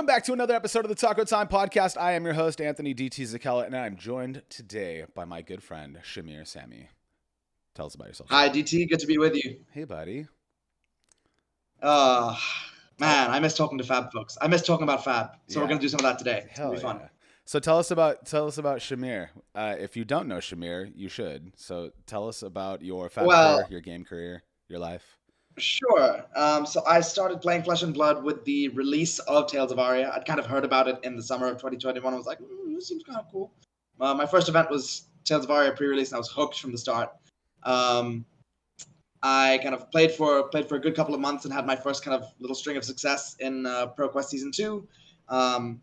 back to another episode of the Taco Time Podcast. I am your host, Anthony D.T. Zakella, and I'm joined today by my good friend, Shahmir Samee. Tell us about yourself. Hi, DT. Good to be with you. Hey, buddy. Man, I miss talking to Fab folks. I miss talking about Fab. So we're going to do some of that today. It's going to be fun. Yeah. So tell us about Shamir. If you don't know Shamir, you should. So tell us about your Fab career, your game career, your life. Sure. So I started playing Flesh and Blood with the release of Tales of Aria. I'd kind of heard about it in the summer of 2021. I was like, this seems kind of cool. My first event was Tales of Aria pre-release, and I was hooked from the start. I kind of played for a good couple of months and had my first kind of little string of success in ProQuest Season 2,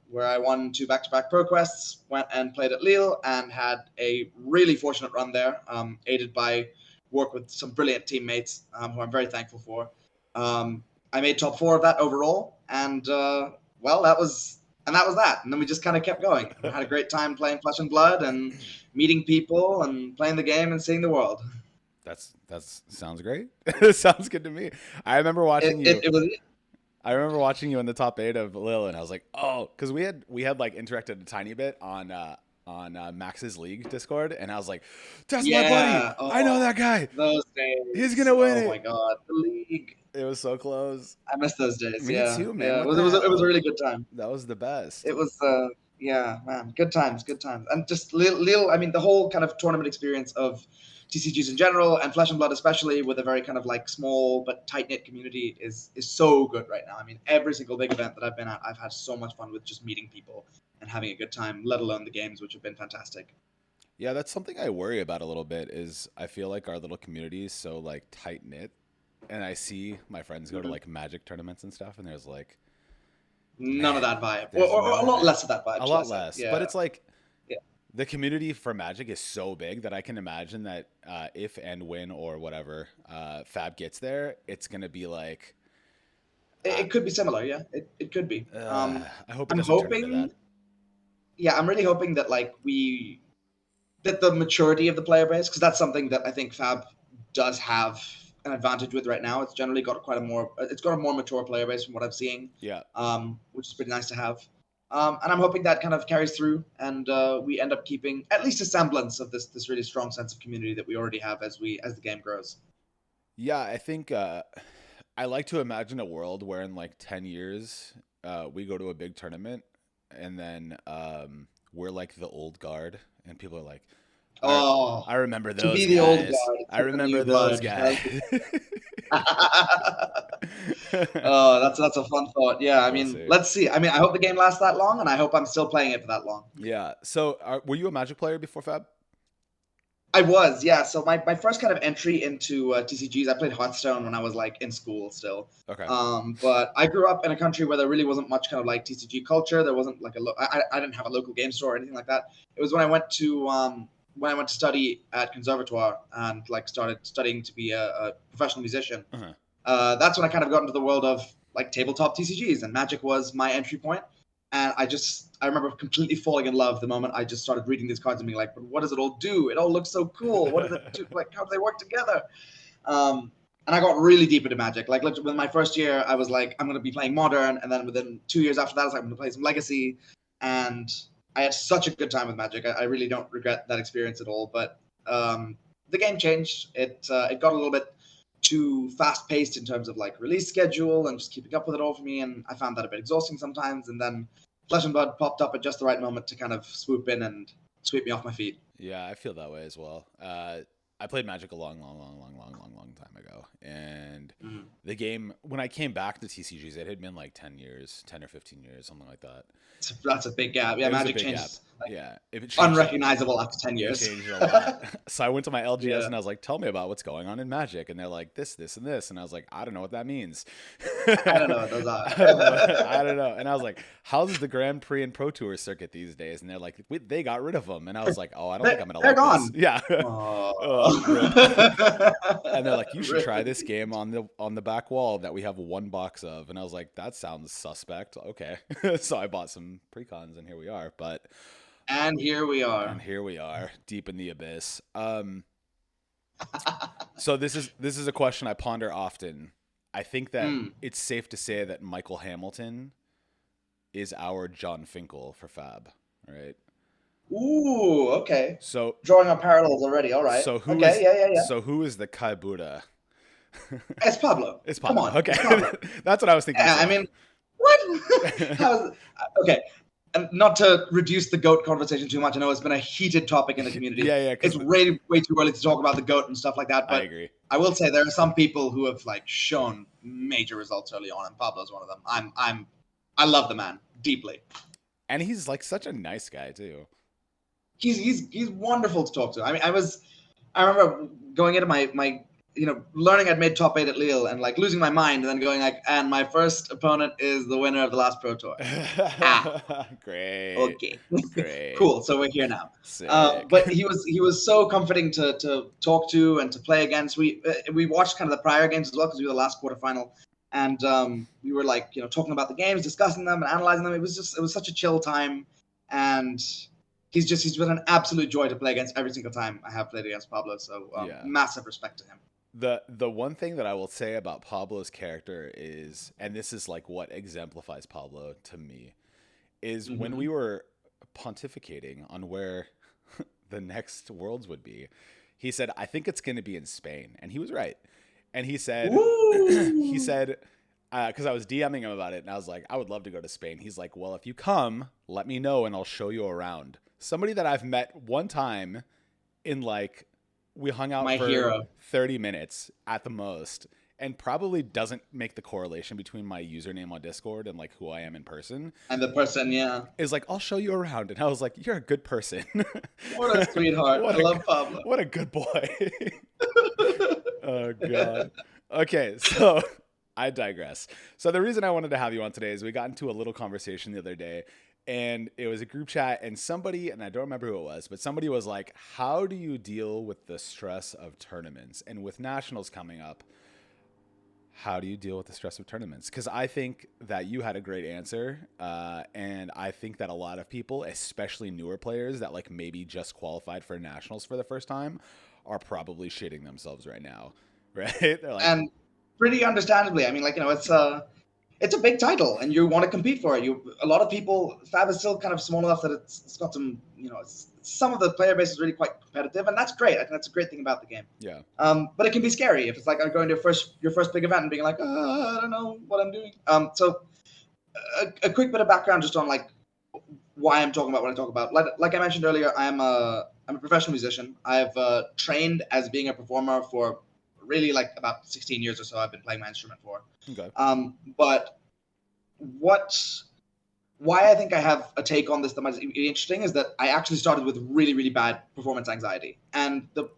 where I won 2 back-to-back ProQuests, went and played at Lille, and had a really fortunate run there, aided by work with some brilliant teammates who I'm very thankful for. I made top 4 of that overall, and that was that. And then we just kind of kept going. I had a great time playing Flesh and Blood and meeting people and playing the game and seeing the world. That sounds great. It sounds good to me. I remember watching you. I remember watching you in the top 8 of Lille, and I was like, oh, because we had like interacted a tiny bit on Max's League Discord, and I was like, that's my buddy. I know that guy. Those days. He's gonna win it. Oh my god, the League. It was so close. I miss those days. Me too, man. Yeah. It was a really good time. That was the best. It was man, good times. And just Lille, I mean, the whole kind of tournament experience of TCGs in general and Flesh and Blood especially, with a very kind of like small but tight-knit community is so good right now. I mean, every single big event that I've been at, I've had so much fun with just meeting people and having a good time, let alone the games, which have been fantastic. Yeah, that's something I worry about a little bit, is I feel like our little community is so like tight-knit, and I see my friends go to like Magic tournaments and stuff, and there's like none of that vibe, or a lot less of that vibe. A lot less, yeah. But it's like the community for Magic is so big that I can imagine that if and when or whatever Fab gets there, it's gonna be like it could be similar. Yeah, it could be. I hope. I'm hoping. Yeah, I'm really hoping that that the maturity of the player base, because that's something that I think Fab does have an advantage with right now. It's generally got a more mature player base from what I'm seeing. Yeah. Which is pretty nice to have. And I'm hoping that kind of carries through, and we end up keeping at least a semblance of this really strong sense of community that we already have as the game grows. Yeah, I think I like to imagine a world where in like 10 years we go to a big tournament, and then we're like the old guard, and people are like, I remember those guys. To be the old guard. I remember those guys. That's a fun thought. Yeah, I mean, let's see. I mean, I hope the game lasts that long, and I hope I'm still playing it for that long. Yeah. So, were you a Magic player before Fab? I was, yeah. So my first kind of entry into TCGs, I played Hearthstone when I was like in school still. Okay. But I grew up in a country where there really wasn't much kind of like TCG culture. There wasn't like I didn't have a local game store or anything like that. It was when I went to study at Conservatoire and like started studying to be a professional musician. Uh-huh. That's when I kind of got into the world of like tabletop TCGs, and Magic was my entry point. And I remember completely falling in love the moment I just started reading these cards and being like, but what does it all do? It all looks so cool. What does it do? Like, how do they work together? And I got really deep into Magic. Like, within my first year, I was like, I'm going to be playing Modern. And then within 2 years after that, I was like, I'm going to play some Legacy. And I had such a good time with Magic. I really don't regret that experience at all. But the game changed. It got a little bit too fast-paced in terms of like release schedule and just keeping up with it all for me. And I found that a bit exhausting sometimes. And then Flesh and Blood popped up at just the right moment to kind of swoop in and sweep me off my feet. Yeah, I feel that way as well. I played Magic a long time ago, and the game, when I came back to TCGs, it had been like 10 or 15 years, something like that. That's a big gap. Yeah, Magic changed. Yeah, unrecognizable after 10 years. It changed a lot. So I went to my LGS and I was like, "Tell me about what's going on in Magic," and they're like, "This, and this," and I was like, "I don't know what that means." I don't know what those are. I don't know. And I was like, "How's the Grand Prix and Pro Tour circuit these days?" And they're like, "They got rid of them," and I was like, "Oh, I don't think I'm gonna like gone. this." Yeah. And they're like, "You should try this game on the back wall that we have 1 box of," and I was like, "That sounds suspect." Okay. So I bought some precons, and here we are. And here we are, deep in the abyss. So this is a question I ponder often. I think that it's safe to say that Michael Hamilton is our John Finkel for Fab, right? Ooh, okay. So Drawing on parallels already. All right. Okay, yeah. So who is the Kai Buddha? It's Pablo. It's Come Pablo. on, Okay, it's Pablo. that's what I was thinking. Yeah, Too. I mean, what? Okay, and not to reduce the GOAT conversation too much. I know it's been a heated topic in the community. Yeah. It's way too early to talk about the GOAT and stuff like that. But I agree. I will say there are some people who have like shown major results early on, and Pablo's one of them. I love the man deeply, and he's like such a nice guy too. He's wonderful to talk to. I mean, I remember going into my learning I'd made top 8 at Lille and like losing my mind and then going like, and my first opponent is the winner of the last Pro Tour. Great. Okay. Great. Cool. So we're here now. Sick. But he was so comforting to talk to and to play against. We watched kind of the prior games as well because we were the last quarterfinal, and we were like talking about the games, discussing them, and analyzing them. It was such a chill time, and he's been an absolute joy to play against every single time I have played against Pablo. So massive respect to him. The one thing that I will say about Pablo's character is, and this is like what exemplifies Pablo to me, is when we were pontificating on where the next Worlds would be, he said, I think it's going to be in Spain. And he was right. And he said, because I was DMing him about it, and I was like, I would love to go to Spain. He's like, well, if you come, let me know and I'll show you around. Somebody that I've met one time in like, we hung out for 30 minutes at the most, and probably doesn't make the correlation between my username on Discord and like who I am in person. And the person, is like, I'll show you around. And I was like, you're a good person. What a sweetheart. I love Pablo. What a good boy. Oh, God. Okay, so I digress. So the reason I wanted to have you on today is we got into a little conversation the other day, and it was a group chat, and somebody, and I don't remember who it was, but somebody was like, how do you deal with the stress of tournaments? And with nationals coming up, how do you deal with the stress of tournaments? Because I think that you had a great answer, and I think that a lot of people, especially newer players that like maybe just qualified for nationals for the first time, are probably shitting themselves right now, right? They're like, and pretty understandably. I mean, like it's a big title, and you want to compete for it. A lot of people, Fab is still kind of small enough that it's got some, some of the player base is really quite competitive, and that's great. I think that's a great thing about the game. Yeah. But it can be scary if it's like going to your first big event and being like, I don't know what I'm doing. So a quick bit of background just on like why I'm talking about what I talk about. Like I mentioned earlier, I'm a professional musician. I've trained as being a performer for really like about 16 years or so. I've been playing my instrument for. Okay. But why I think I have a take on this that might be interesting is that I actually started with really, really bad performance anxiety, and the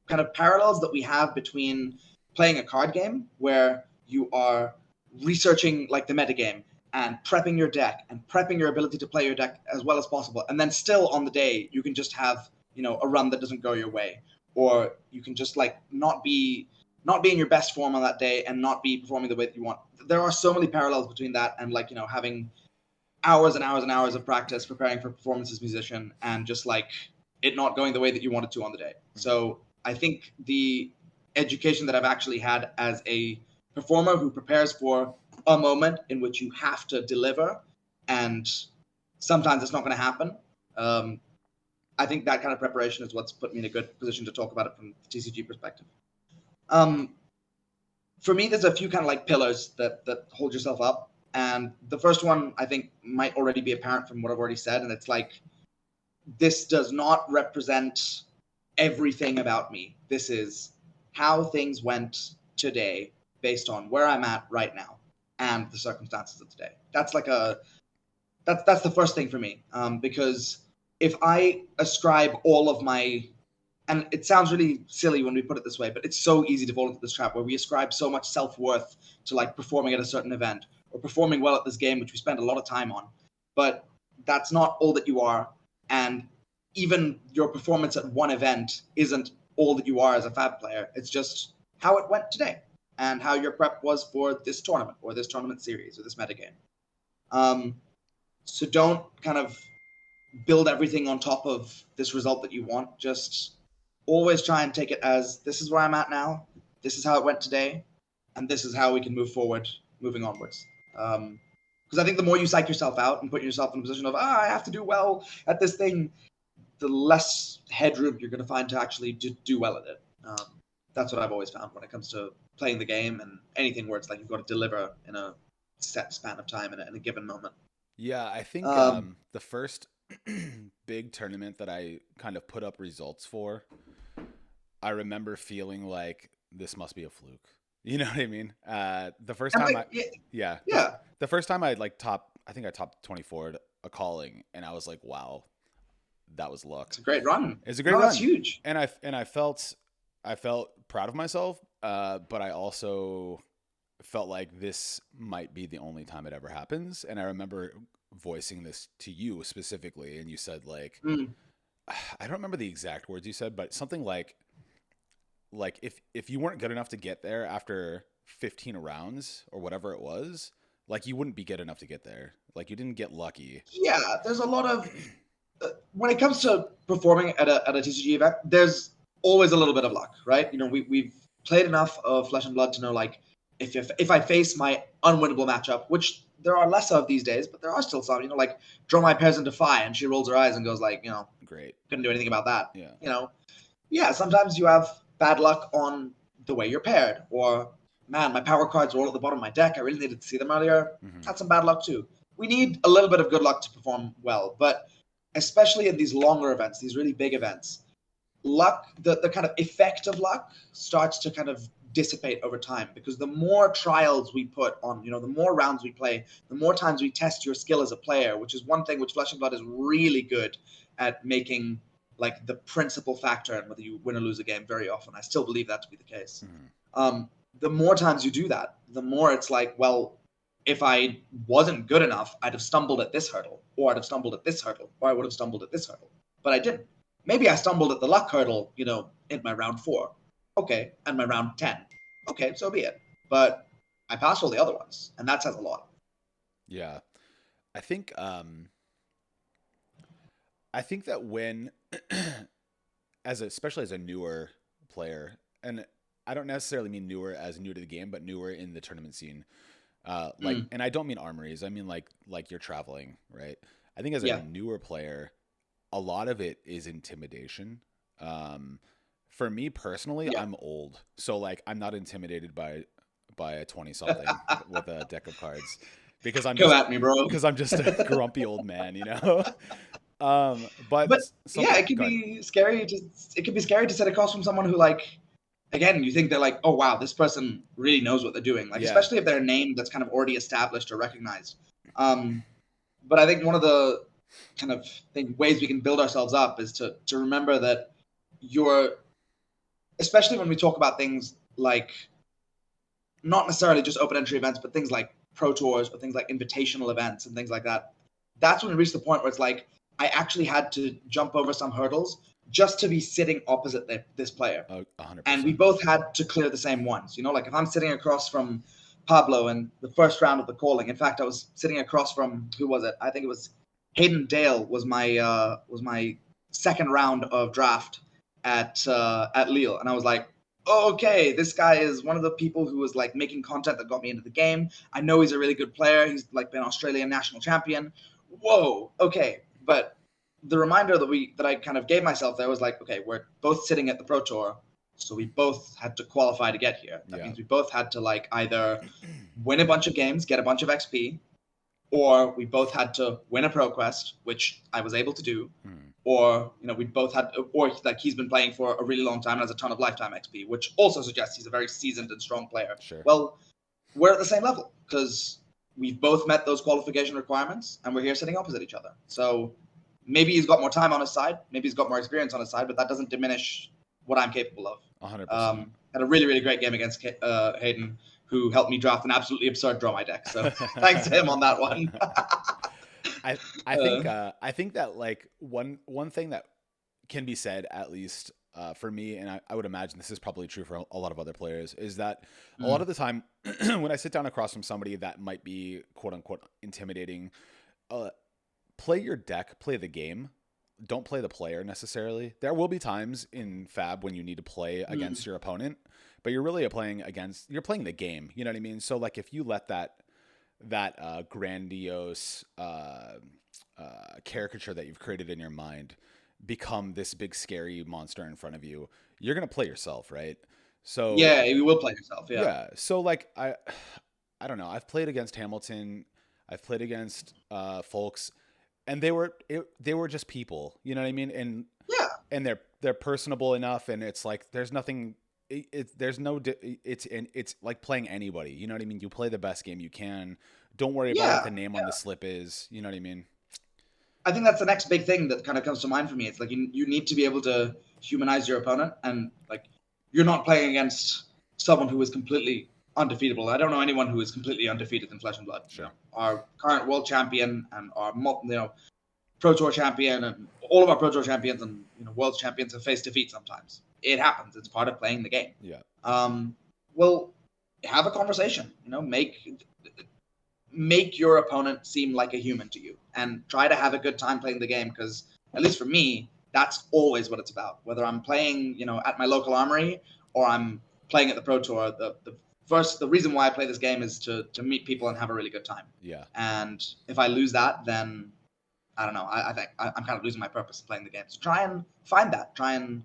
kind of parallels that we have between playing a card game where you are researching like the metagame and prepping your deck and prepping your ability to play your deck as well as possible, and then still on the day you can just have a run that doesn't go your way, or you can just like not be in your best form on that day and not be performing the way that you want. There are so many parallels between that and like having hours and hours and hours of practice preparing for performance as a musician and just like it not going the way that you wanted to on the day. So I think the education that I've actually had as a performer who prepares for a moment in which you have to deliver, and sometimes it's not going to happen. I think that kind of preparation is what's put me in a good position to talk about it from the TCG perspective. For me, there's a few kind of like pillars that hold yourself up. And the first one I think might already be apparent from what I've already said. And it's like, this does not represent everything about me. This is how things went today based on where I'm at right now and the circumstances of today. That's like that's the first thing for me. Because if I ascribe all of my, and it sounds really silly when we put it this way, but it's so easy to fall into this trap where we ascribe so much self-worth to like performing at a certain event or performing well at this game, which we spend a lot of time on. But that's not all that you are. And even your performance at one event isn't all that you are as a Fab player. It's just how it went today and how your prep was for this tournament or this tournament series or this metagame. So don't kind of build everything on top of this result that you want. Just always try and take it as, this is where I'm at now, this is how it went today, and this is how we can move forward, moving onwards. Because Because I think the more you psych yourself out and put yourself in a position of, I have to do well at this thing, the less headroom you're going to find to actually do well at it. That's what I've always found when it comes to playing the game and anything where it's like you've got to deliver in a set span of time in a given moment. Yeah, I think the first big tournament that I kind of put up results for, I remember feeling like this must be a fluke. You know what I mean? The first time the first time I like I think I topped 24 at a calling, and I was like, wow, that was luck. It's a great run. It's a great run. That's huge. And I felt proud of myself, but I also felt like this might be the only time it ever happens. And I remember voicing this to you specifically, and you said like, I don't remember the exact words you said, but something like if you weren't good enough to get there after 15 rounds or whatever it was, like you wouldn't be good enough to get there. Like you didn't get lucky. Yeah, there's a lot of when it comes to performing at a TCG event, there's always a little bit of luck, right? You know, we've played enough of Flesh and Blood to know like if I face my unwinnable matchup, which there are less of these days, but there are still some, you know, like draw my pairs into Phi and she rolls her eyes and goes like, you know, great, couldn't do anything about that. Yeah. You know, yeah, sometimes you have bad luck on the way you're paired, or man, my power cards are all at the bottom of my deck. I really needed to see them earlier. That's some bad luck too. We need a little bit of good luck to perform well, but especially in these longer events, these really big events, luck, the kind of effect of luck starts to kind of dissipate over time, because the more trials we put on, you know, the more rounds we play, the more times we test your skill as a player, which is one thing which Flesh and Blood is really good at making like the principal factor in whether you win or lose a game very often. I still believe that to be the case. The more times you do that, the more it's like, well, if I wasn't good enough, I'd have stumbled at this hurdle, or I'd have stumbled at this hurdle, or I would have stumbled at this hurdle. But I didn't. Maybe I stumbled at the luck hurdle, you know, in my round 4. Okay, and my round 10. Okay, so be it. But I passed all the other ones, and that says a lot. Yeah. I think that when especially as a newer player, and I don't necessarily mean newer as new to the game, but newer in the tournament scene. And I don't mean armories. I mean like you're traveling, right? I think as a newer player, a lot of it is intimidation. For me personally, I'm old, so like I'm not intimidated by a 20-something with a deck of cards, because I'm at me, bro. Because I'm just a grumpy old man, you know. But yeah, it can be scary to sit across from someone who, like, again, you think they're like, oh wow, this person really knows what they're doing, like especially if they're a name that's kind of already established or recognized. But I think one of the kind of ways we can build ourselves up is to remember that especially when we talk about things like not necessarily just open entry events, but things like pro tours or things like invitational events and things like that. That's when we reach the point where it's like, I actually had to jump over some hurdles just to be sitting opposite this player. 100%. And we both had to clear the same ones. You know, like if I'm sitting across from Pablo in the first round of the calling, in fact, I was sitting across from, who was it? I think it was Hayden Dale was my second round of draft at Lille. And I was like, oh, okay, this guy is one of the people who was like making content that got me into the game. I know he's a really good player. He's like been Australian national champion. Whoa, okay. But the reminder that I kind of gave myself there was like, okay, we're both sitting at the Pro Tour, so we both had to qualify to get here. That means we both had to like either win a bunch of games, get a bunch of XP, or we both had to win a Pro Quest, which I was able to do, or, you know, we both had, or like he's been playing for a really long time and has a ton of lifetime XP, which also suggests he's a very seasoned and strong player. Sure. Well, we're at the same level because we've both met those qualification requirements and we're here sitting opposite each other. So maybe he's got more time on his side, maybe he's got more experience on his side, but that doesn't diminish what I'm capable of. 100%. Had a really, really great game against Hayden, who helped me draft an absolutely absurd draw my deck. So thanks to him on that one. I think that like one thing that can be said, at least for me, and I would imagine this is probably true for a lot of other players, is that a lot of the time when I sit down across from somebody that might be quote unquote intimidating, play your deck, play the game. Don't play the player necessarily. There will be times in Fab when you need to play against your opponent, but you're really playing the game. You know what I mean? So like if you let that that grandiose caricature that you've created in your mind become this big scary monster in front of you, you're gonna play yourself, right? So Yeah, you will play yourself. Yeah. yeah. So like I don't know. I've played against Hamilton. I've played against folks, and they were just people. You know what I mean? Yeah. And they're personable enough, and it's like there's nothing. It's like playing anybody. You know what I mean? You play the best game you can. Don't worry about what the name on the slip is. You know what I mean? I think that's the next big thing that kind of comes to mind for me. It's like you need to be able to humanize your opponent, and like you're not playing against someone who is completely undefeatable. I don't know anyone who is completely undefeated in Flesh and Blood. Sure. Our current world champion and our Pro Tour champion and all of our Pro Tour champions and world champions have faced defeat sometimes. It happens. It's part of playing the game. Yeah. Well, have a conversation. Make your opponent seem like a human to you, and try to have a good time playing the game. Because at least for me, that's always what it's about. Whether I'm playing, at my local armory or I'm playing at the Pro Tour, the reason why I play this game is to meet people and have a really good time. Yeah. And if I lose that, then I don't know. I think I'm kind of losing my purpose in playing the game. So try and find that. Try and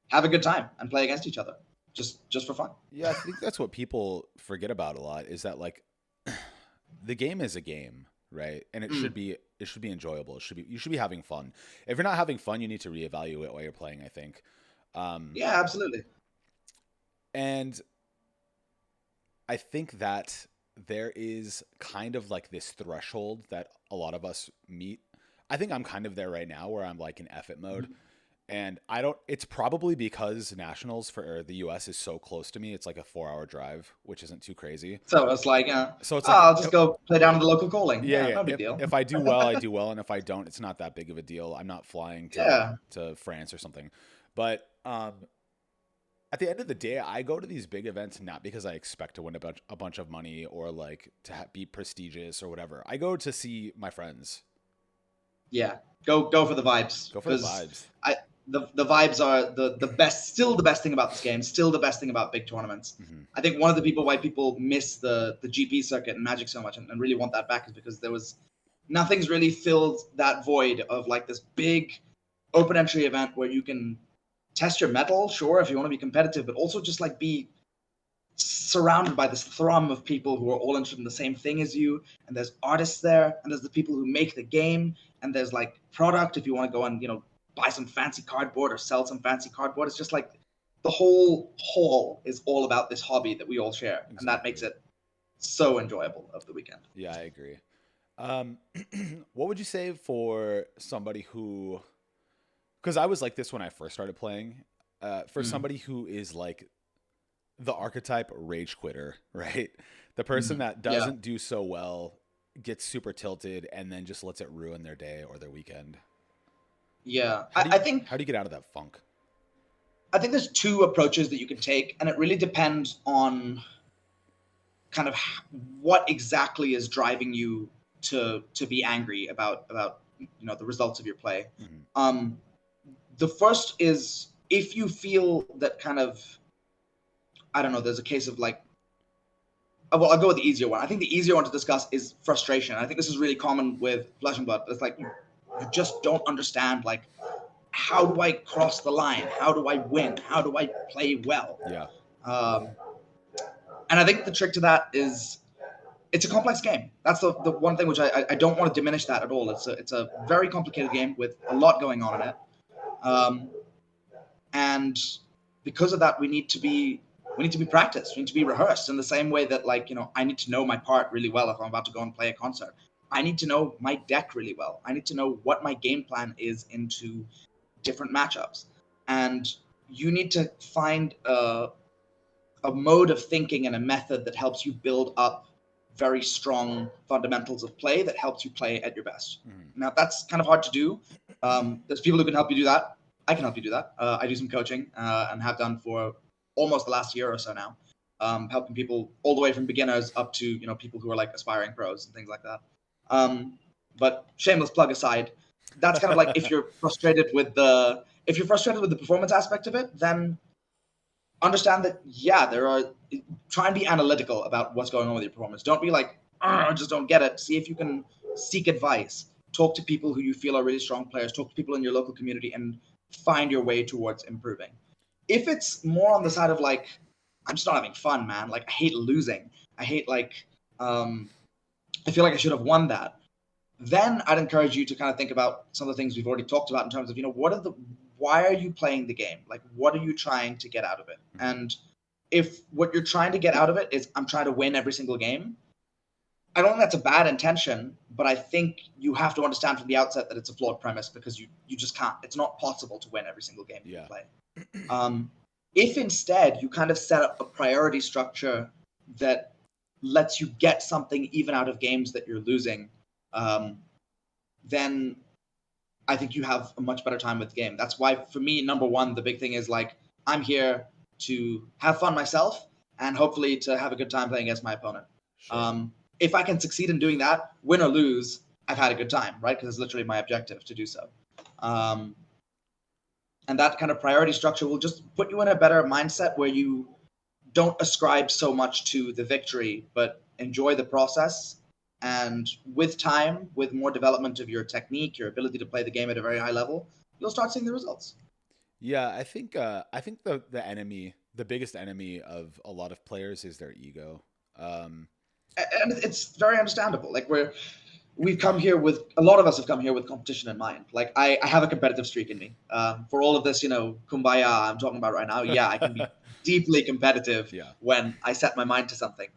have a good time and play against each other, just for fun. Yeah, I think that's what people forget about a lot, is that like the game is a game, right? And it should be enjoyable. You should be having fun. If you're not having fun, you need to reevaluate while you're playing, I think. Yeah, absolutely. And I think that there is kind of like this threshold that a lot of us meet. I think I'm kind of there right now where I'm like in effort mode. And it's probably because nationals for the US is so close to me. It's like a 4-hour drive, which isn't too crazy. So it's like, I'll just go play down to the local calling. Yeah. No big deal. If I do well, I do well. And if I don't, it's not that big of a deal. I'm not flying to France or something. But at the end of the day, I go to these big events not because I expect to win a bunch of money or like to be prestigious or whatever. I go to see my friends. Yeah, go for the vibes. Go for the vibes. The vibes are the best. Still the best thing about this game. Still the best thing about big tournaments. Mm-hmm. I think one of the why people miss the GP circuit and Magic so much and really want that back is because nothing's really filled that void of like this big open entry event where you can test your mettle, sure, if you want to be competitive, but also just like be surrounded by this thrum of people who are all interested in the same thing as you. And there's artists there, and there's the people who make the game, and there's like product if you want to go and buy some fancy cardboard or sell some fancy cardboard. It's just like the whole hall is all about this hobby that we all share. Exactly. And that makes it so enjoyable of the weekend. Yeah, I agree. What would you say for somebody who, because I was like this when I first started playing, for somebody who is like the archetype rage quitter, right? The person that doesn't do so well, gets super tilted, and then just lets it ruin their day or their weekend. Yeah, I think. How do you get out of that funk? I think there's two approaches that you can take, and it really depends on kind of what exactly is driving you to be angry about the results of your play. Mm-hmm. The first is if you feel that kind of, I don't know, there's a case of like, well, I'll go with the easier one. I think the easier one to discuss is frustration. I think this is really common with Flesh and Blood. It's like you just don't understand, like, how do I cross the line? How do I win? How do I play well? Yeah. And I think the trick to that is it's a complex game. That's the one thing which I don't want to diminish that at all. It's a very complicated game with a lot going on in it. And because of that, we need to be practiced. We need to be rehearsed in the same way that, like, I need to know my part really well if I'm about to go and play a concert. I need to know my deck really well. I need to know what my game plan is into different matchups. And you need to find a mode of thinking and a method that helps you build up very strong fundamentals of play that helps you play at your best. Mm-hmm. Now, that's kind of hard to do. There's people who can help you do that. I can help you do that. I do some coaching and have done for almost the last year or so now, helping people all the way from beginners up to people who are like aspiring pros and things like that. But shameless plug aside, that's kind of like if you're frustrated with the performance aspect of it, then understand that try and be analytical about what's going on with your performance. Don't be like just don't get it, see if you can seek advice, talk to people who you feel are really strong players, talk to people in your local community, and find your way towards improving. If it's more on the side of like, I'm just not having fun, man, like I hate losing, I hate like I feel like I should have won that, then I'd encourage you to kind of think about some of the things we've already talked about in terms of, why are you playing the game? Like, what are you trying to get out of it? And if what you're trying to get out of it is, I'm trying to win every single game, I don't think that's a bad intention, but I think you have to understand from the outset that it's a flawed premise, because you just can't. It's not possible to win every single game you play. If instead you kind of set up a priority structure that lets you get something even out of games that you're losing, then I think you have a much better time with the game. That's why, for me, number one, the big thing is like, I'm here to have fun myself and hopefully to have a good time playing against my opponent. Sure. If I can succeed in doing that, win or lose, I've had a good time, right? Because it's literally my objective to do so. And that kind of priority structure will just put you in a better mindset where you don't ascribe so much to the victory, but enjoy the process. And with time, with more development of your technique, your ability to play the game at a very high level, you'll start seeing the results. Yeah, I think the enemy, the biggest enemy of a lot of players is their ego. And it's very understandable. Like we've come here with, a lot of us have come here with competition in mind. Like I have a competitive streak in me. For all of this, kumbaya I'm talking about right now. Yeah, I can be deeply competitive when I set my mind to something.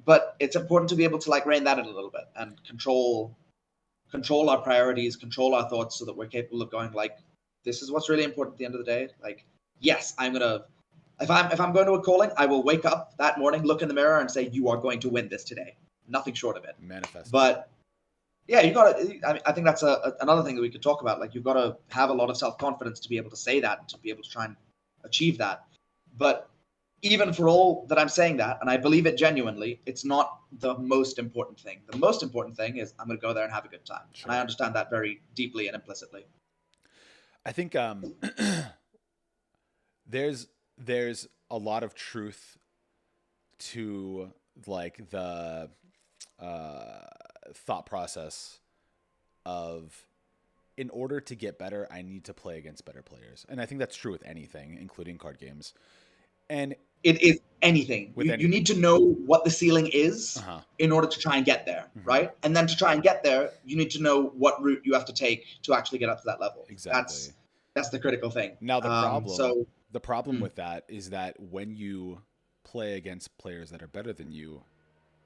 But it's important to be able to like rein that in a little bit and control our priorities, control our thoughts, so that we're capable of going like, this is what's really important at the end of the day. Like, yes, if I'm going to a calling, I will wake up that morning, look in the mirror, and say, you are going to win this today. Nothing short of it. Manifest. But yeah, I think that's another thing that we could talk about. Like, you've got to have a lot of self-confidence to be able to say that and to be able to try and achieve that. But even for all that I'm saying that, and I believe it genuinely, it's not the most important thing. The most important thing is I'm going to go there and have a good time. Sure. And I understand that very deeply and implicitly. I think there's a lot of truth to like the thought process of, in order to get better, I need to play against better players. And I think that's true with anything, including card games. And it is anything. You need to know what the ceiling is in order to try and get there, right? And then to try and get there, you need to know what route you have to take to actually get up to that level. Exactly. That's the critical thing. Now the problem with that is that when you play against players that are better than you,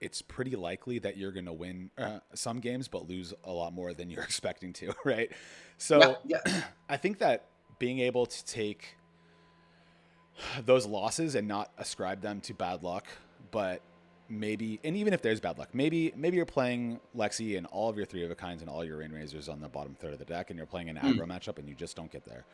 it's pretty likely that you're going to win some games, but lose a lot more than you're expecting to, right? So I think that being able to take those losses and not ascribe them to bad luck, but maybe, and even if there's bad luck, maybe you're playing Lexi and all of your 3 of a kinds and all your rain razors on the bottom third of the deck, and you're playing an aggro matchup and you just don't get there.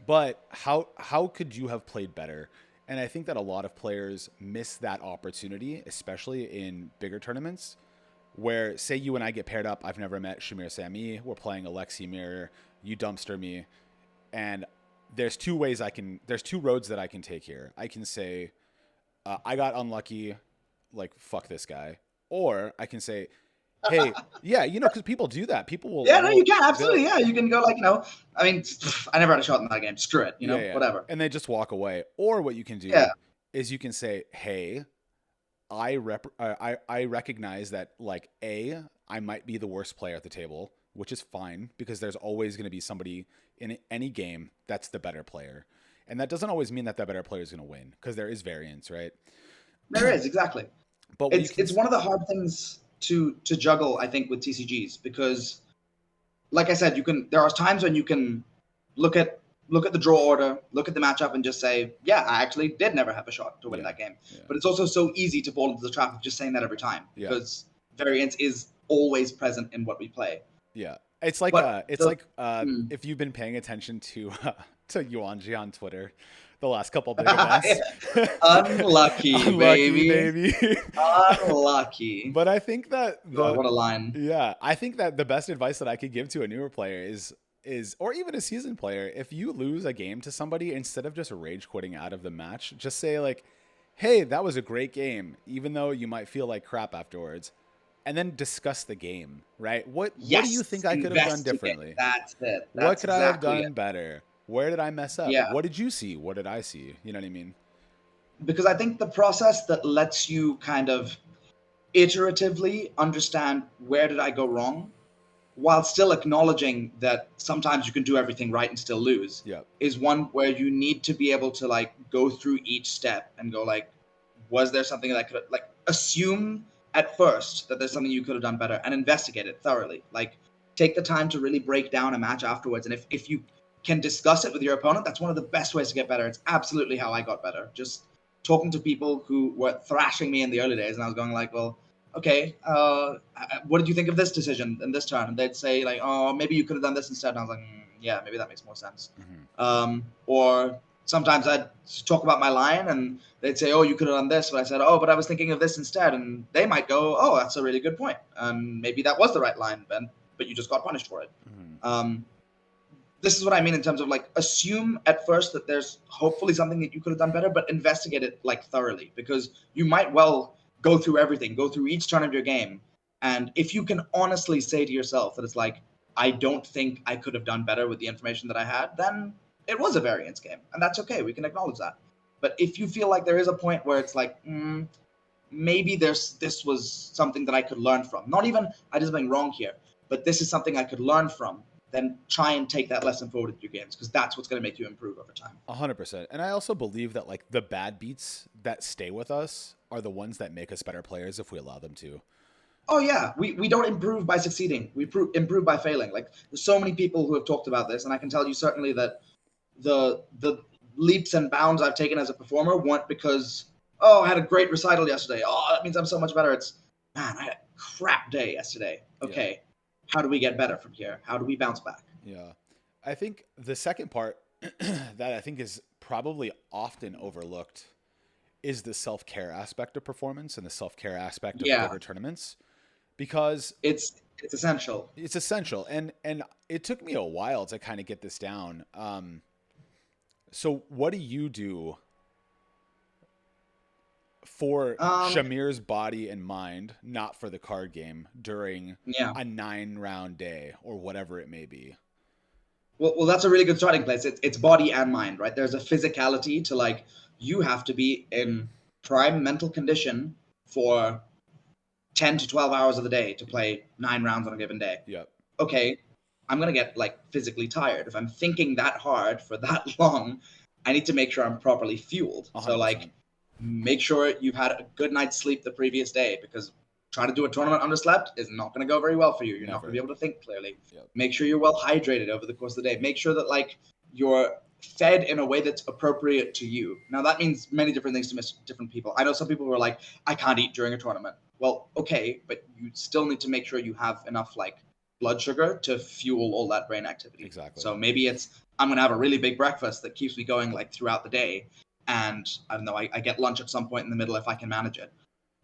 But how could you have played better? And I think that a lot of players miss that opportunity, especially in bigger tournaments, where say you and I get paired up. I've never met Shahmir Samee. We're playing a Lexi mirror. You dumpster me, and there's two roads that I can take here. I can say, I got unlucky, like, fuck this guy. Or I can say, hey, yeah, because people do that. People will. Yeah, no, you can. Absolutely. Yeah. You can go like, I mean, I never had a shot in that game. Screw it. Whatever. And they just walk away. Or what you can do is you can say, hey, I recognize that, like, I might be the worst player at the table, which is fine, because there's always going to be somebody in any game that's the better player. And that doesn't always mean that better player is going to win, because there is variance, right? There is, exactly. But it's one of the hard things to juggle, I think, with TCGs, because, like I said, there are times when you can look at the draw order, look at the matchup, and just say, yeah, I actually did never have a shot to win that game. Yeah. But it's also so easy to fall into the trap of just saying that every time, because variance is always present in what we play. Yeah. It's like if you've been paying attention to Yuanji on Twitter the last couple big events. Unlucky, baby. Unlucky. But I think that what a line. Yeah, I think that the best advice that I could give to a newer player is or even a seasoned player, if you lose a game to somebody, instead of just rage quitting out of the match, just say like, hey, that was a great game, even though you might feel like crap afterwards. And then discuss the game, right? What do you Yes, think I could have done investigate. differently? That's it. What That's could I have exactly it. done better? Where did I mess up? Yeah. What did you see? What did I see? You know what I mean? Because I think the process that lets you kind of iteratively understand where did I go wrong while still acknowledging that sometimes you can do everything right and still lose Yep. is one where you need to be able to like go through each step and go like, was there something that I could like assume at first that there's something you could have done better and investigate it thoroughly. Like take the time to really break down a match afterwards. And if you can discuss it with your opponent, that's one of the best ways to get better. It's absolutely how I got better. Just talking to people who were thrashing me in the early days, and I was going like, well, okay, what did you think of this decision in this turn? And they'd say like, oh, maybe you could have done this instead. And I was like, yeah, maybe that makes more sense. Or sometimes I'd talk about my line and they'd say, oh, you could have done this. But I said, oh, but I was thinking of this instead. And they might go, oh, that's a really good point. And maybe that was the right line, Ben, but you just got punished for it. This is what I mean in terms of like assume at first that there's hopefully something that you could have done better, but investigate it like thoroughly because you might well go through everything, go through each turn of your game. And if you can honestly say to yourself that it's like, I don't think I could have done better with the information that I had, then it was a variance game. And that's okay. We can acknowledge that. But if you feel like there is a point where it's like, maybe this was something that I could learn from. Not even I did something wrong here, but this is something I could learn from. Then try and take that lesson forward with your games because that's what's going to make you improve over time. 100%. And I also believe that like the bad beats that stay with us are the ones that make us better players if we allow them to. Oh yeah, we don't improve by succeeding. We improve by failing. Like there's so many people who have talked about this, and I can tell you certainly that the leaps and bounds I've taken as a performer weren't because I had a great recital yesterday. Oh, that means I'm so much better. It's man, I had a crap day yesterday. Okay. Yeah. How do we get better from here? How do we bounce back? Yeah. I think the second part that I think is probably often overlooked is the self-care aspect of performance and the self-care aspect of bigger tournaments because it's essential. It's essential. And it took me a while to kind of get this down. So what do you do for Shamir's body and mind, not for the card game, during a 9-round day or whatever it may be? Well, that's a really good starting place. It's body and mind, right? There's a physicality to like you have to be in prime mental condition for 10 to 12 hours of the day to play 9 rounds on a given day. Yep. Okay, I'm going to get like physically tired. If I'm thinking that hard for that long, I need to make sure I'm properly fueled. 100%. So like make sure you've had a good night's sleep the previous day because trying to do a tournament underslept is not going to go very well for you. You're not going to be able to think clearly. Yep. Make sure you're well hydrated over the course of the day. Make sure that like you're fed in a way that's appropriate to you. Now that means many different things to different people. I know some people who are like, I can't eat during a tournament. Well, okay, but you still need to make sure you have enough like blood sugar to fuel all that brain activity. Exactly. So maybe it's, I'm going to have a really big breakfast that keeps me going like throughout the day. And I don't know, I get lunch at some point in the middle if I can manage it.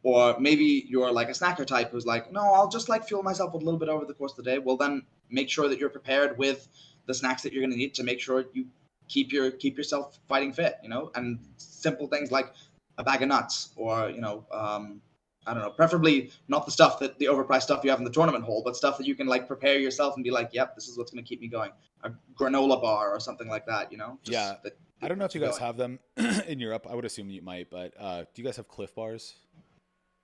Or maybe you're like a snacker type who's like, no, I'll just like fuel myself a little bit over the course of the day. Well, then make sure that you're prepared with the snacks that you're going to need to make sure you keep yourself fighting fit, you know, and simple things like a bag of nuts or, you know, I don't know, preferably not the stuff that the overpriced stuff you have in the tournament hall, but stuff that you can like prepare yourself and be like, yep, this is what's going to keep me going. A granola bar or something like that, you know? Yeah. I don't know if you guys have them in Europe. I would assume you might, but do you guys have Cliff Bars?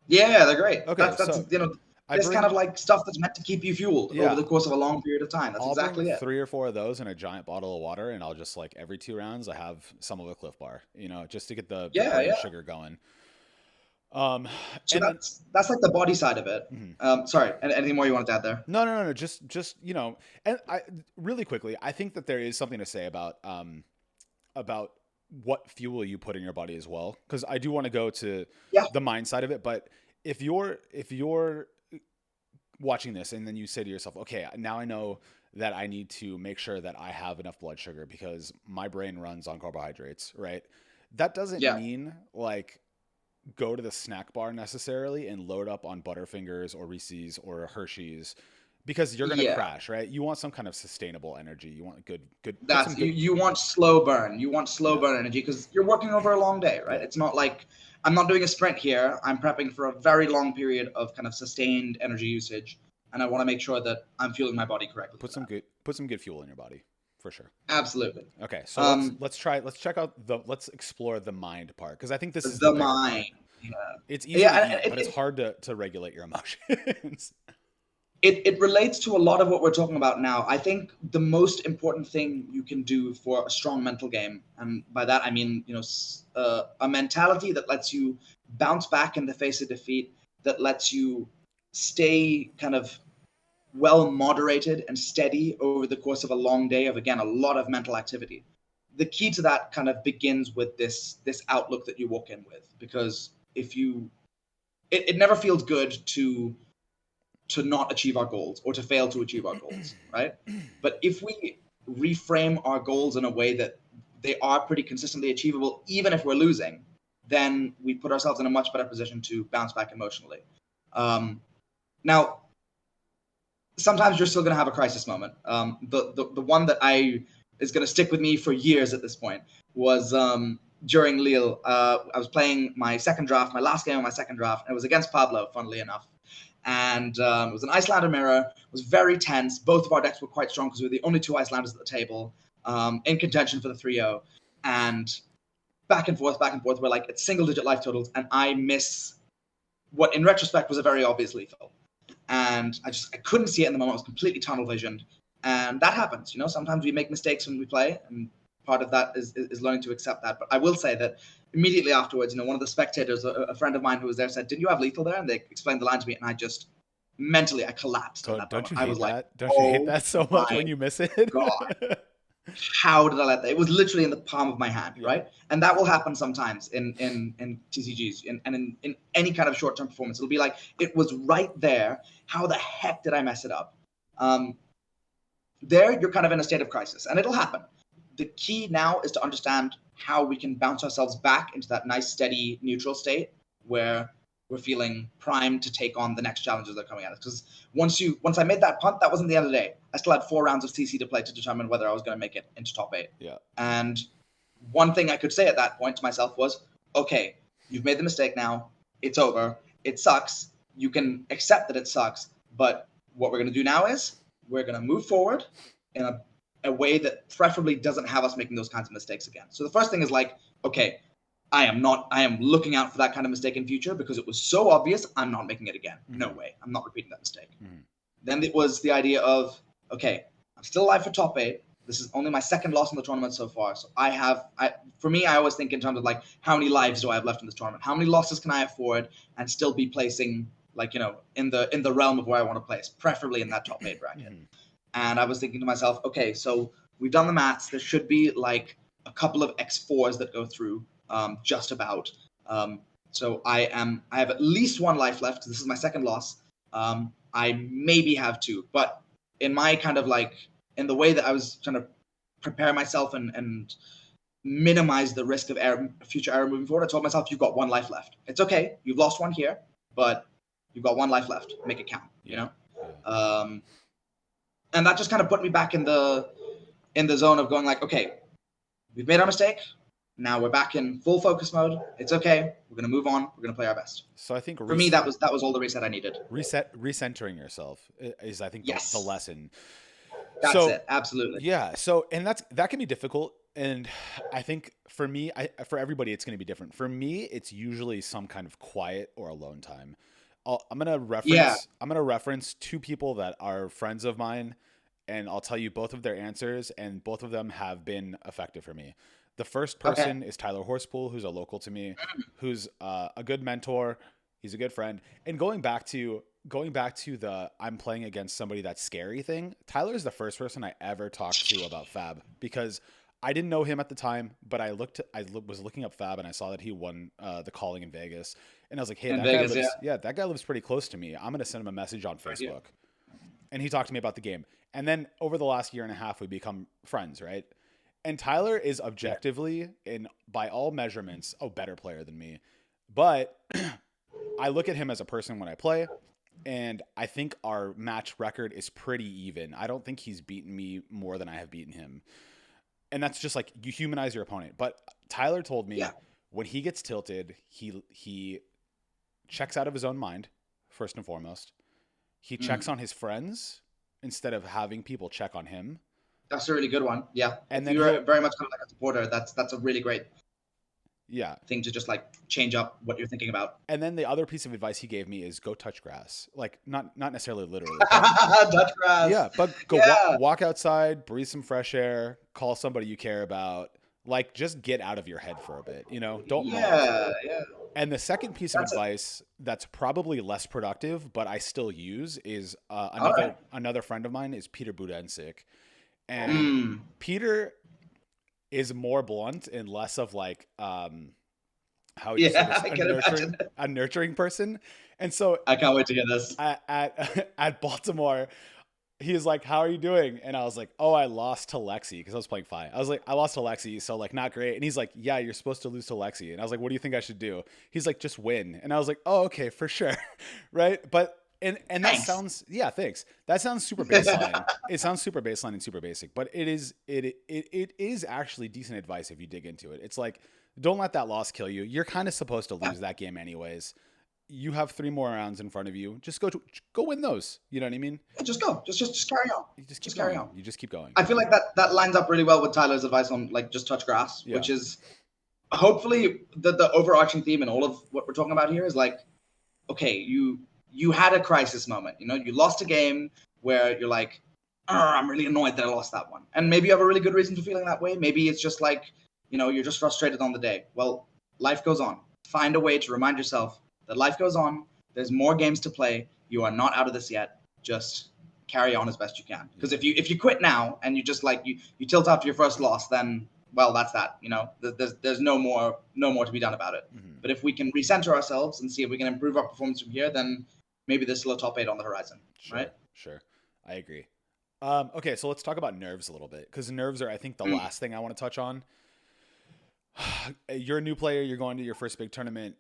Yeah, they're great. Okay, that's so you know, it's kind of like stuff that's meant to keep you fueled over the course of a long period of time. That's exactly it. 3 or 4 of those in a giant bottle of water, and I'll just like every 2 rounds I have some of a Cliff Bar, you know, just to get the sugar going. So that's like the body side of it. Mm-hmm. Sorry, anything more you wanted to add there? No. Just you know, and I really quickly, I think that there is something to say about what fuel you put in your body as well, because I do want to go to the mind side of it. But if you're watching this and then you say to yourself, okay, now I know that I need to make sure that I have enough blood sugar because my brain runs on carbohydrates, right? That doesn't mean like go to the snack bar necessarily and load up on Butterfingers or Reese's or Hershey's because you're going to Yeah. crash, right? You want some kind of sustainable energy. You want good. That's you want slow burn. You want slow burn energy because you're working over a long day, right? Yeah. It's not like I'm not doing a sprint here. I'm prepping for a very long period of kind of sustained energy usage, and I want to make sure that I'm fueling my body correctly. Put some good fuel in your body, for sure. Absolutely. Okay, so let's explore the mind part, because I think this is the bigger mind. part. Yeah. It's easy to eat, but it's hard to regulate your emotions. It relates to a lot of what we're talking about now. I think the most important thing you can do for a strong mental game, and by that I mean, a mentality that lets you bounce back in the face of defeat, that lets you stay kind of well moderated and steady over the course of a long day of, again, a lot of mental activity. The key to that kind of begins with this outlook that you walk in with, because if you, it never feels good to not achieve our goals or to fail to achieve our goals, right? But if we reframe our goals in a way that they are pretty consistently achievable, even if we're losing, then we put ourselves in a much better position to bounce back emotionally. Now, sometimes you're still going to have a crisis moment. The one that is going to stick with me for years at this point was during Lille. I was playing my last game of my second draft, and it was against Pablo, funnily enough. And it was an Icelander mirror. It was very tense. Both of our decks were quite strong because we were the only two Icelanders at the table, in contention for the 3-0. And back and forth. We're like at single-digit life totals, and I miss what, in retrospect, was a very obvious lethal. And I couldn't see it in the moment. I was completely tunnel visioned. And that happens. Sometimes we make mistakes when we play, and part of that is learning to accept that. But I will say that immediately afterwards, one of the spectators, a friend of mine who was there, said, "Didn't you have lethal there?" And they explained the line to me, and I just mentally I collapsed. Don't you hate that so much when you miss it? God, how did I let that? It was literally in the palm of my hand, right? And that will happen sometimes in TCGs and in any kind of short-term performance. It'll be like, it was right there. How the heck did I mess it up? There, you're kind of in a state of crisis, and it'll happen. The key now is to understand how we can bounce ourselves back into that nice, steady, neutral state where we're feeling primed to take on the next challenges that are coming at us. Because once I made that punt, that wasn't the end of the day. I still had 4 rounds of CC to play to determine whether I was going to make it into top 8. Yeah. And one thing I could say at that point to myself was, okay, you've made the mistake now. It's over. It sucks. You can accept that it sucks. But what we're going to do now is we're going to move forward in a way that preferably doesn't have us making those kinds of mistakes again. So the first thing is like, okay, I am looking out for that kind of mistake in future because it was so obvious. I'm not making it again. No way. I'm not repeating that mistake. Then it was the idea of, okay, I'm still alive for top 8. This is only my second loss in the tournament so far. So for me, I always think in terms of like, how many lives do I have left in this tournament? How many losses can I afford and still be placing, like, in the realm of where I want to place, preferably in that top 8 bracket. And I was thinking to myself, okay, so we've done the maths. There should be like a couple of X4s that go through, just about. So I have at least 1 life left. This is my second loss. I maybe have 2, but in my kind of like, in the way that I was trying to prepare myself and minimize the risk of future error moving forward, I told myself, you've got 1 life left. It's okay. You've lost 1 here, but you've got 1 life left. Make it count, And that just kind of put me back in the zone of going like, okay, we've made our mistake. Now we're back in full focus mode. It's okay. We're going to move on. We're going to play our best. So I think for me, that was all the reset I needed. Recentering yourself is, I think, the lesson. That's it. Absolutely. Yeah. So, and that can be difficult. And I think for me, for everybody, it's going to be different. For me, it's usually some kind of quiet or alone time. I'm going to reference 2 people that are friends of mine, and I'll tell you both of their answers, and both of them have been effective for me. The first person is Tyler Horsepool, who's a local to me, who's a good mentor. He's a good friend. And going back to the I'm playing against somebody that's scary thing, Tyler is the first person I ever talked to about Fab, because I didn't know him at the time, but I was looking up Fab and I saw that he won the calling in Vegas. And I was like, hey, that guy lives pretty close to me. I'm going to send him a message on Facebook. And he talked to me about the game. And then over the last year and a half, we become friends, right? And Tyler is objectively, by all measurements, a better player than me. But I look at him as a person when I play, and I think our match record is pretty even. I don't think he's beaten me more than I have beaten him. And that's just like, you humanize your opponent. But Tyler told me when he gets tilted, he checks out of his own mind, first and foremost. He checks on his friends instead of having people check on him. That's a really good one. Yeah. And if you're very much kind of like a supporter, that's a really great thing to just like change up what you're thinking about. And then the other piece of advice he gave me is go touch grass. Like not necessarily literally. Touch grass. Yeah, but go walk outside, breathe some fresh air, call somebody you care about. Like just get out of your head for a bit, you know? Don't Yeah. And the second piece of advice that's probably less productive, but I still use is another friend of mine is Peter Budensic. And Peter is more blunt and less of like how would you say this? A nurturing person. And so I can't wait to hear this. At Baltimore, he was like, "How are you doing?" And I was like, "Oh, I lost to Lexi," because I was playing Fi. I was like, "I lost to Lexi, so like not great." And he's like, "Yeah, you're supposed to lose to Lexi." And I was like, "What do you think I should do?" He's like, "Just win." And I was like, "Oh, okay, for sure." Right? But and that sounds thanks. That sounds super baseline. It sounds super baseline and super basic, but it is actually decent advice if you dig into it. It's like, don't let that loss kill you. You're kind of supposed to lose that game anyways. You have 3 more rounds in front of you. Just go win those. You know what I mean? Just go. Just carry on. You just carry on. You just keep going. I feel like that lines up really well with Tyler's advice on like just touch grass, which is hopefully the overarching theme in all of what we're talking about here is like, okay, you had a crisis moment. You know, you lost a game where you're like, I'm really annoyed that I lost that one. And maybe you have a really good reason for feeling that way. Maybe it's just like, you know, you're just frustrated on the day. Well, life goes on. Find a way to remind yourself that life goes on. There's more games to play. You are not out of this yet. Just carry on as best you can. Because if you quit now and you just like you tilt after your first loss, then well, that's that. You know, there's no more to be done about it. Mm-hmm. But if we can recenter ourselves and see if we can improve our performance from here, then maybe there's still a top 8 on the horizon. Right? Sure. I agree. Okay, so let's talk about nerves a little bit, because nerves are, I think, the last thing I want to touch on. You're a new player. You're going to your first big tournament.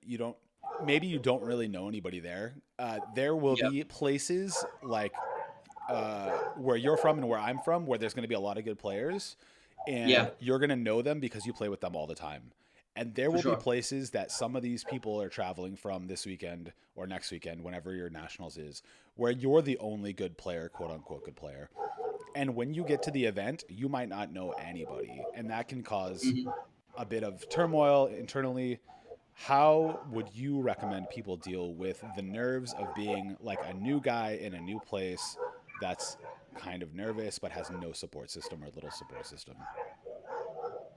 Maybe you don't really know anybody there. There will be places like where you're from and where I'm from, where there's going to be a lot of good players, and you're going to know them because you play with them all the time. And there will be places that some of these people are traveling from this weekend or next weekend, whenever your nationals is, where you're the only good player, quote unquote good player. And when you get to the event, you might not know anybody, and that can cause a bit of turmoil internally. How would you recommend people deal with the nerves of being like a new guy in a new place that's kind of nervous but has no support system or little support system?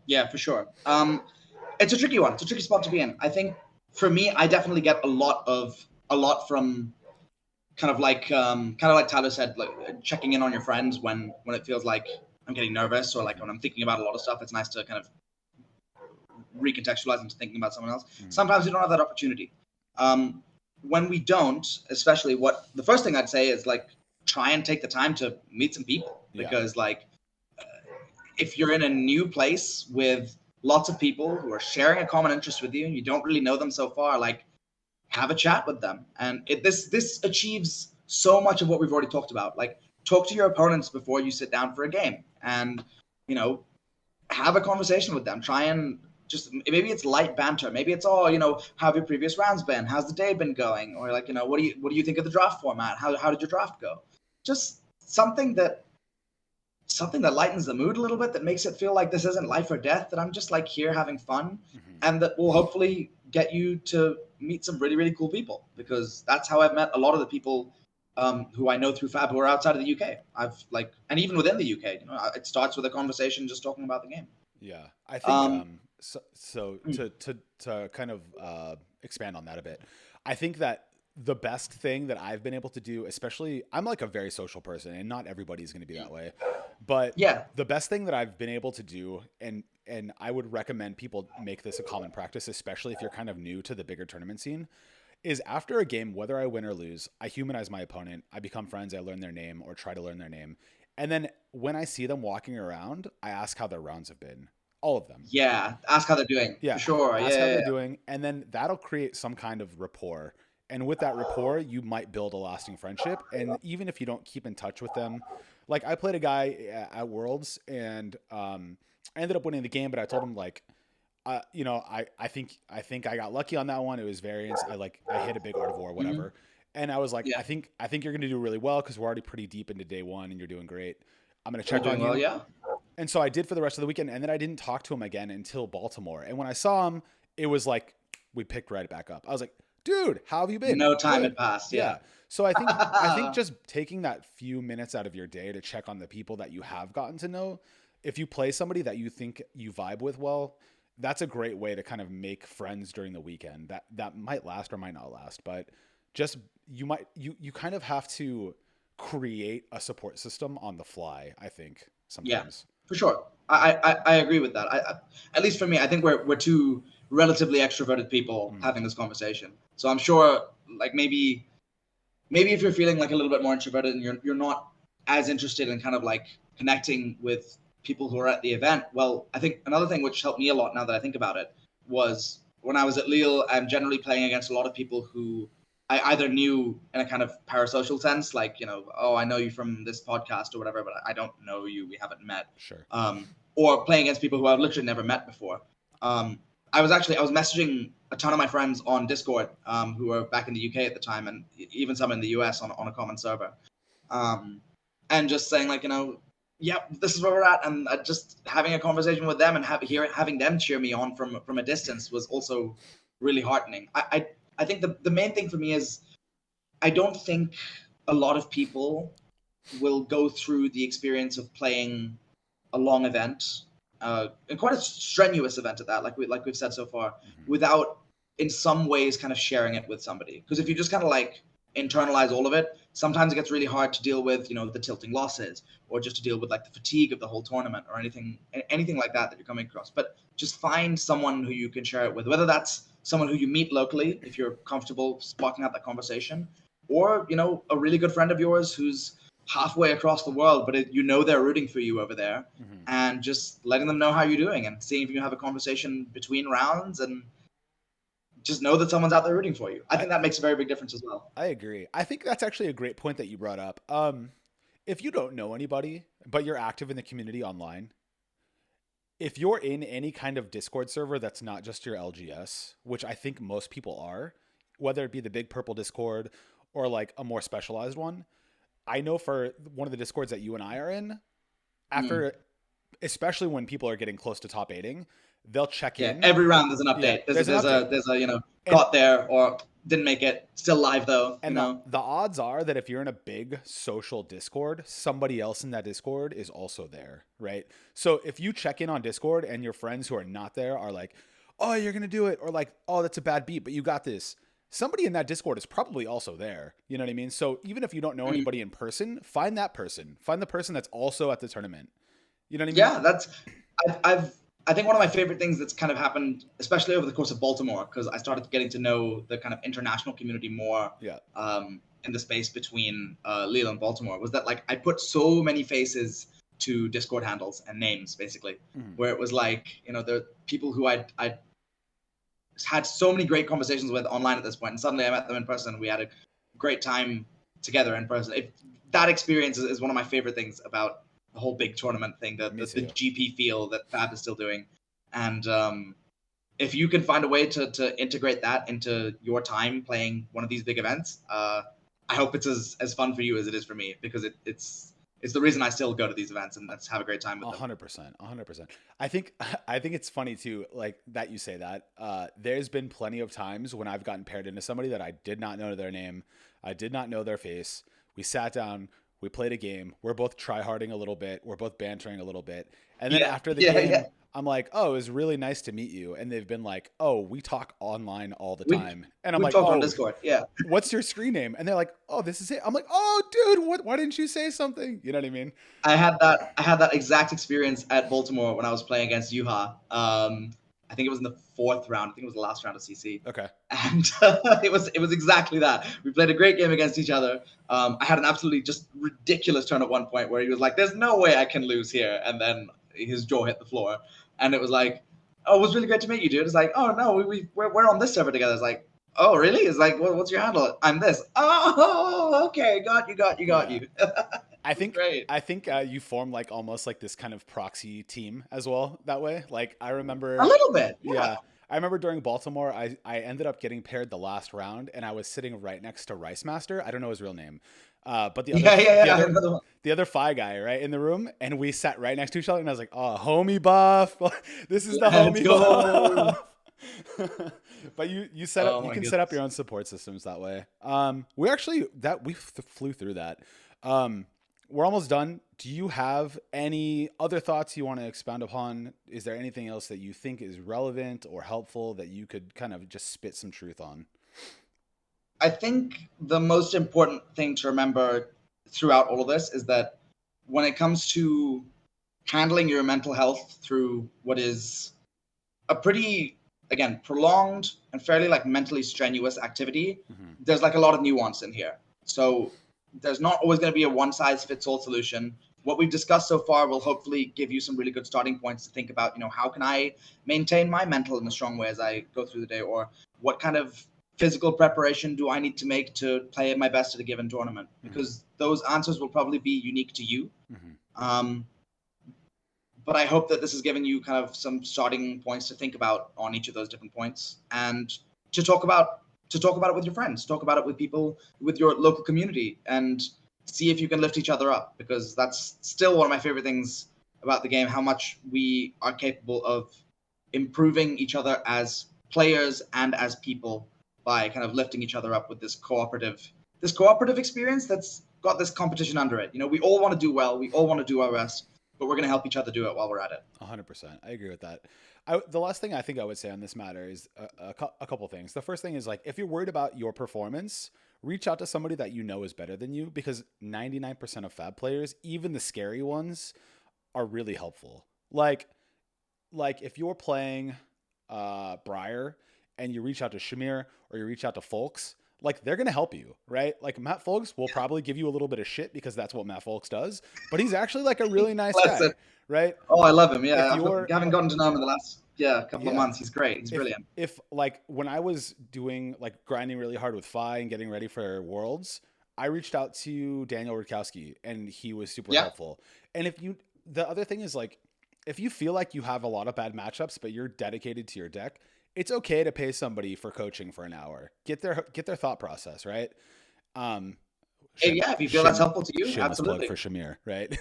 Yeah, for sure. It's a tricky one. It's a tricky spot to be in. I think for me, I definitely get a lot from kind of like Tyler said, like checking in on your friends when it feels like I'm getting nervous, or like when I'm thinking about a lot of stuff. It's nice to kind of recontextualize into thinking about someone else. Sometimes we don't have that opportunity. When we don't, especially, the first thing I'd say is like try and take the time to meet some people, because like if you're in a new place with lots of people who are sharing a common interest with you and you don't really know them so far, like have a chat with them. And this achieves so much of what we've already talked about. Like talk to your opponents before you sit down for a game, and you know, have a conversation with them. Try and just, maybe it's light banter. Maybe it's all, you know, how have your previous rounds been? How's the day been going? Or like, you know, what do you think of the draft format? How did your draft go? Just something that lightens the mood a little bit, that makes it feel like this isn't life or death, that I'm just like here having fun, and that will hopefully get you to meet some really, really cool people, because that's how I've met a lot of the people who I know through Fab who are outside of the UK. And even within the UK, you know, it starts with a conversation just talking about the game. Yeah, I think to kind of expand on that a bit, I think that the best thing that I've been able to do, especially, I'm like a very social person and not everybody's going to be that way, but the best thing that I've been able to do, and I would recommend people make this a common practice, especially if you're kind of new to the bigger tournament scene, is after a game, whether I win or lose, I humanize my opponent. I become friends. I learn their name or try to learn their name. And then when I see them walking around, I ask how their rounds have been. All of them. Yeah. Ask how they're doing. Yeah. For sure. Ask how they're doing. And then that'll create some kind of rapport. And with that rapport, you might build a lasting friendship. And even if you don't keep in touch with them, like I played a guy at Worlds, and I ended up winning the game, but I told him like, I think I got lucky on that one. It was variance. I hit a big Artivore, whatever. And I was like, Yeah. I think you're going to do really well because we're already pretty deep into day one and you're doing great. I'm going to check on you. Well, yeah. And so I did for the rest of the weekend. And then I didn't talk to him again until Baltimore. And when I saw him, it was like, we picked right back up. I was like, dude, how have you been? No time had passed. Yeah. So I think just taking that few minutes out of your day to check on the people that you have gotten to know, if you play somebody that you think you vibe with well, that's a great way to kind of make friends during the weekend. That might last or might not last, but just you kind of have to create a support system on the fly, I think, sometimes. Yeah, for sure. I agree with that. At least for me, I think we're two relatively extroverted people having this conversation. So I'm sure like maybe if you're feeling like a little bit more introverted and you're not as interested in kind of like connecting with people who are at the event. Well, I think another thing which helped me a lot now that I think about it was when I was at Lille, I'm generally playing against a lot of people who I either knew in a kind of parasocial sense, like, oh, I know you from this podcast or whatever, but I don't know you. We haven't met. Sure. Or playing against people who I've literally never met before. I was messaging a ton of my friends on Discord who were back in the UK at the time, and even some in the US on a common server. And just saying like, this is where we're at. And just having a conversation with them and having them cheer me on from a distance was also really heartening. I think the main thing for me is I don't think a lot of people will go through the experience of playing a long event, and quite a strenuous event at that, like we've said so far, without in some ways kind of sharing it with somebody. Because if you just kind of like internalize all of it, sometimes it gets really hard to deal with, the tilting losses, or just to deal with like the fatigue of the whole tournament or anything like that you're coming across. But just find someone who you can share it with, whether that's someone who you meet locally, if you're comfortable sparking out that conversation, or, a really good friend of yours who's halfway across the world, but they're rooting for you over there, and just letting them know how you're doing and seeing if you can have a conversation between rounds and just know that someone's out there rooting for you. I think that makes a very big difference as well. I agree. I think that's actually a great point that you brought up. If you don't know anybody, but you're active in the community online, if you're in any kind of Discord server that's not just your LGS, which I think most people are, whether it be the Big Purple Discord or like a more specialized one, I know for one of the Discords that you and I are in, after, especially when people are getting close to top 8ing, they'll check in. Every round there's an update. Yeah, there's a got there or didn't make it, still live though. And the odds are that if you're in a big social Discord, somebody else in that Discord is also there, right? So if you check in on Discord and your friends who are not there are like, oh, you're going to do it, or like, oh, that's a bad beat, but you got this. Somebody in that Discord is probably also there. You know what I mean? So even if you don't know anybody in person, find that person. Find the person that's also at the tournament. You know what I mean? Yeah, I think one of my favorite things that's kind of happened, especially over the course of Baltimore, because I started getting to know the kind of international community more in the space between Lille and Baltimore, was that like I put so many faces to Discord handles and names, basically, where it was like, the people who I'd had so many great conversations with online at this point, and suddenly I met them in person. We had a great time together in person. That experience is one of my favorite things about the whole big tournament thing, the GP feel that Fab is still doing. And if you can find a way to integrate that into your time playing one of these big events, I hope it's as fun for you as it is for me, because it's the reason I still go to these events and let's have a great time with them. 100%. I think it's funny too, like that you say that. There's been plenty of times when I've gotten paired into somebody that I did not know their name, I did not know their face. We sat down, we played a game. We're both tryharding a little bit. We're both bantering a little bit. And then after the game, I'm like, oh, it was really nice to meet you. And they've been like, oh, we talk online all the time. And I'm like, oh, on Discord. Yeah. What's your screen name? And they're like, oh, this is it. I'm like, oh, dude, why didn't you say something? You know what I mean? I had that exact experience at Baltimore when I was playing against Yuha. I think it was in the 4th round. I think it was the last round of CC. Okay. And it was exactly that. We played a great game against each other. I had an absolutely just ridiculous turn at one point where he was like, there's no way I can lose here. And then his jaw hit the floor. And it was like, oh, it was really great to meet you, dude. It's like, oh, no, we're on this server together. It's like, Oh, really? It's like, what's your handle? I'm this. Oh, okay. Got you. I think Great. you form like almost like this kind of proxy team as well that way. Like I A remember, little bit. Yeah. yeah, I remember during Baltimore, I ended up getting paired the last round, and I was sitting right next to Rice Master. I don't know his real name, but Yeah. Another one. the other Phi guy right in the room, and we sat right next to each other, and I was like, oh, homie buff, this is the Let's homie go. buff. But you set up, Oh you my can set up goodness. your own support systems that way. We flew through that. We're almost done. Do you have any other thoughts you want to expound upon? Is there anything else that you think is relevant or helpful that you could kind of just spit some truth on? I think the most important thing to remember throughout all of this is that when it comes to handling your mental health through what is a pretty, again, prolonged and fairly like mentally strenuous activity, Mm-hmm. there's like a lot of nuance in here. So there's not always going to be a one size fits all solution. What we've discussed so far will hopefully give you some really good starting points to think about, how can I maintain my mental in a strong way as I go through the day, or what kind of physical preparation do I need to make to play my best at a given tournament? Because those answers will probably be unique to you. Mm-hmm. But I hope that this has given you kind of some starting points to think about on each of those different points, and to talk about it with your friends, talk about it with people, with your local community, and see if you can lift each other up, because that's still one of my favorite things about the game, how much we are capable of improving each other as players and as people by kind of lifting each other up with this cooperative experience that's got this competition under it. We all want to do well, we all want to do our best, but we're going to help each other do it while we're at it. 100%. I agree with that. The last thing I think I would say on this matter is a couple things. The first thing is like, if you're worried about your performance, reach out to somebody that you know is better than you, because 99% of Fab players, even the scary ones, are really helpful. Like if you're playing Briar and you reach out to Shamir or you reach out to Folks, like they're gonna help you, right? Like Matt Folks will probably give you a little bit of shit because that's what Matt Folks does, but he's actually like a really nice guy, right? Oh, I love him. If Yeah, you're I haven't gotten to know him in the last couple of yeah, months. He's great. He's brilliant. if like when I was doing like grinding really hard with Phi and getting ready for Worlds, I reached out to Daniel Rutkowski and he was super Yeah. helpful. And the other thing is like, if you feel like you have a lot of bad matchups, but you're dedicated to your deck, it's okay to pay somebody for coaching for an hour. Get their thought process, right? Hey, yeah, if you feel that's helpful to you, absolutely. Plug for Shamir, right?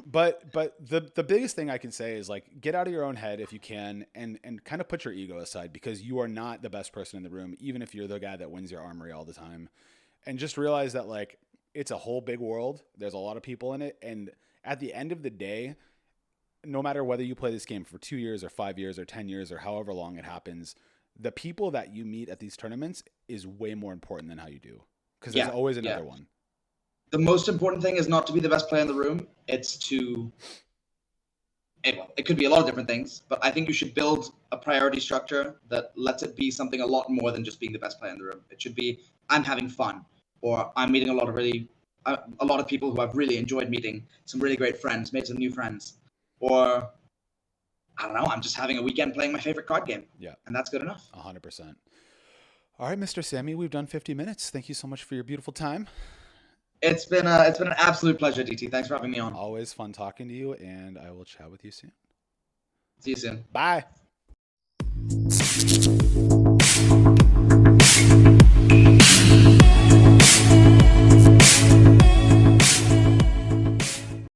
But the biggest thing I can say is like, get out of your own head if you can, and kind of put your ego aside, because you are not the best person in the room, even if you're the guy that wins your armory all the time. And just realize that like, it's a whole big world. There's a lot of people in it, and at the end of the day, no matter whether you play this game for 2 years or 5 years or 10 years or however long it happens, the people that you meet at these tournaments is way more important than how you do, because there's always another one. The most important thing is not to be the best player in the room. It's to, well, it could be a lot of different things, but I think you should build a priority structure that lets it be something a lot more than just being the best player in the room. It should be, I'm having fun, or I'm meeting a lot of people who I've really enjoyed meeting, some really great friends, made some new friends, or I don't know, I'm just having a weekend playing my favorite card game. Yeah. And that's good enough. 100%. All right, Mr. Samee, we've done 50 minutes. Thank you so much for your beautiful time. It's been an absolute pleasure, DT. Thanks for having me on. Always fun talking to you, and I will chat with you soon. See you soon. Bye.